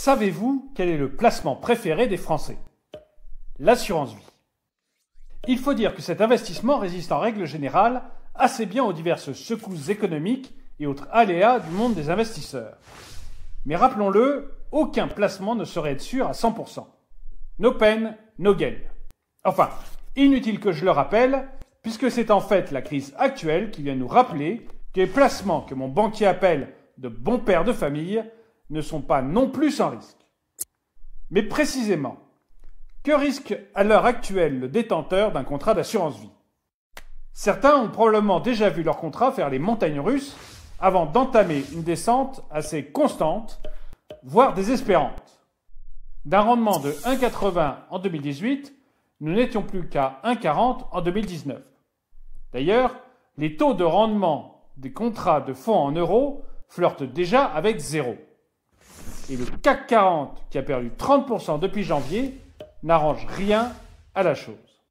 Savez-vous quel est le placement préféré des Français? L'assurance vie. Il faut dire que cet investissement résiste en règle générale assez bien aux diverses secousses économiques et autres aléas du monde des investisseurs. Mais rappelons-le, aucun placement ne saurait être sûr à 100%. No pain, no gain. Enfin, inutile que je le rappelle, puisque c'est en fait la crise actuelle qui vient nous rappeler que les placements que mon banquier appelle de bons pères de famille ne sont pas non plus sans risque. Mais précisément, que risque à l'heure actuelle le détenteur d'un contrat d'assurance vie? Certains ont probablement déjà vu leur contrat faire les montagnes russes avant d'entamer une descente assez constante, voire désespérante. D'un rendement de 1,80 en 2018, nous n'étions plus qu'à 1,40 en 2019. D'ailleurs, les taux de rendement des contrats de fonds en euros flirtent déjà avec 0. Et le CAC 40, qui a perdu 30% depuis janvier, n'arrange rien à la chose.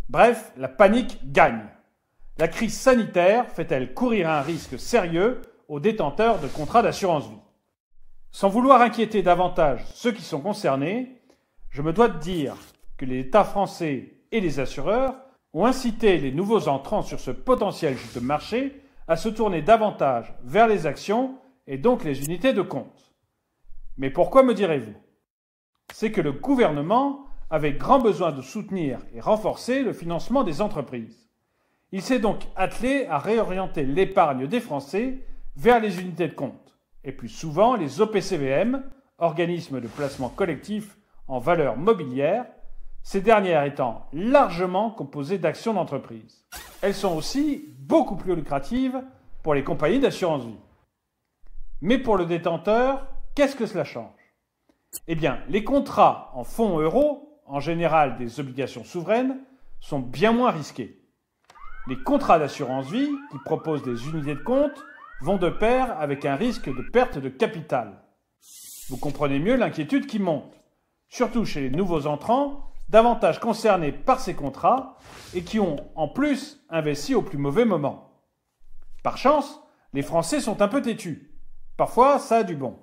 Bref, la panique gagne. La crise sanitaire fait-elle courir un risque sérieux aux détenteurs de contrats d'assurance vie? Sans vouloir inquiéter davantage ceux qui sont concernés, je me dois de dire que l'État français et les assureurs ont incité les nouveaux entrants sur ce potentiel jeu de marché à se tourner davantage vers les actions et donc les unités de compte. Mais pourquoi, me direz-vous? C'est que le gouvernement avait grand besoin de soutenir et renforcer le financement des entreprises. Il s'est donc attelé à réorienter l'épargne des Français vers les unités de compte, et plus souvent les OPCVM, organismes de placement collectif en valeurs mobilières, ces dernières étant largement composées d'actions d'entreprise. Elles sont aussi beaucoup plus lucratives pour les compagnies d'assurance vie. Mais pour le détenteur, qu'est-ce que cela change? Eh bien, les contrats en fonds euros, en général des obligations souveraines, sont bien moins risqués. Les contrats d'assurance vie, qui proposent des unités de compte, vont de pair avec un risque de perte de capital. Vous comprenez mieux l'inquiétude qui monte, surtout chez les nouveaux entrants, davantage concernés par ces contrats et qui ont en plus investi au plus mauvais moment. Par chance, les Français sont un peu têtus. Parfois, ça a du bon.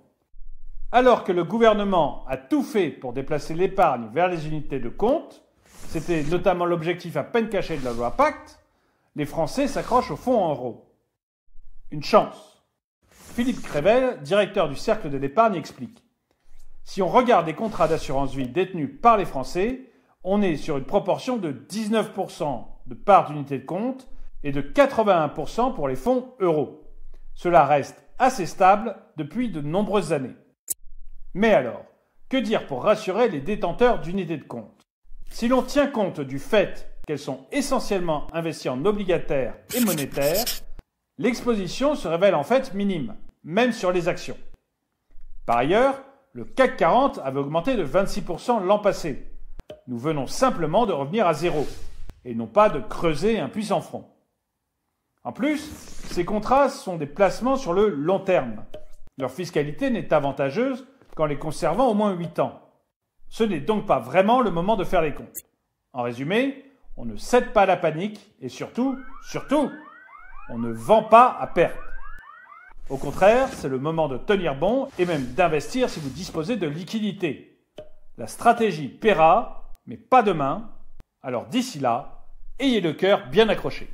Alors que le gouvernement a tout fait pour déplacer l'épargne vers les unités de compte, c'était notamment l'objectif à peine caché de la loi Pacte, les Français s'accrochent au fonds en euros. Une chance. Philippe Crével, directeur du Cercle de l'épargne, explique. Si on regarde les contrats d'assurance vie détenus par les Français, on est sur une proportion de 19% de part d'unité de compte et de 81% pour les fonds euros. Cela reste assez stable depuis de nombreuses années. Mais alors, que dire pour rassurer les détenteurs d'unités de compte? Si l'on tient compte du fait qu'elles sont essentiellement investies en obligataires et monétaires, l'exposition se révèle en fait minime, même sur les actions. Par ailleurs, le CAC 40 avait augmenté de 26% l'an passé. Nous venons simplement de revenir à zéro, et non pas de creuser un puissant front. En plus, ces contrats sont des placements sur le long terme. Leur fiscalité n'est avantageuse qu'en les conservant au moins 8 ans. Ce n'est donc pas vraiment le moment de faire les comptes. En résumé, on ne cède pas à la panique et surtout, on ne vend pas à perte. Au contraire, c'est le moment de tenir bon et même d'investir si vous disposez de liquidités. La stratégie paiera, mais pas demain. Alors d'ici là, ayez le cœur bien accroché.